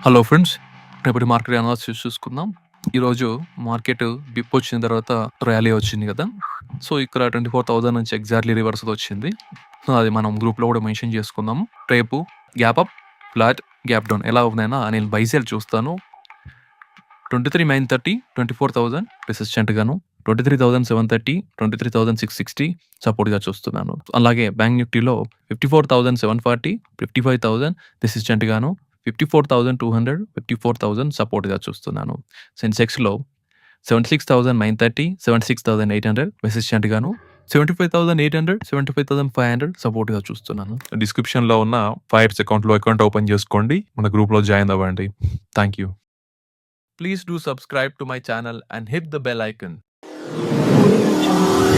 Hello friends. రేపటి market analysis చూసుకుందాం. ఈరోజు మార్కెట్ డిప్ వచ్చిన తర్వాత ర్యాలీ వచ్చింది కదా! సో, ఇక్కడ 24,000 నుంచి ఎగ్జాక్ట్‌లీ రివర్సల్ వచ్చింది. సో, అది మనం గ్రూప్‌లో కూడా మెన్షన్ చేసుకుందాము. రేపు gap up, flat, gap down ఎలా ఉన్నాయన్నా నేను బై సేల్ చూస్తాను. 23,930, 24,000 రెసిస్టెంట్ గాను, 23,730, 23,660 సపోర్ట్‌గా చూస్తున్నాను. అలాగే బ్యాంక్ నిఫ్టీలో 54,740, 55,000 రెసిస్టెంట్ గాను, 54,200, 54,000 సపోర్ట్‌గా చూస్తున్నాను. సెన్సెక్స్‌లో 76,930, 76,800 రెసిస్టెంట్ గాను, 75,800, 75,500 సపోర్ట్‌గా చూస్తున్నాను. డిస్క్రిప్షన్‌లో ఉన్న ఫైర్స్ అకౌంట్‌లో అకౌంట్ ఓపెన్ చేసుకోండి. మన గ్రూప్‌లో జాయిన్ అవ్వండి. Thank you. Please do subscribe to my channel and hit the bell icon. Audio Jungle.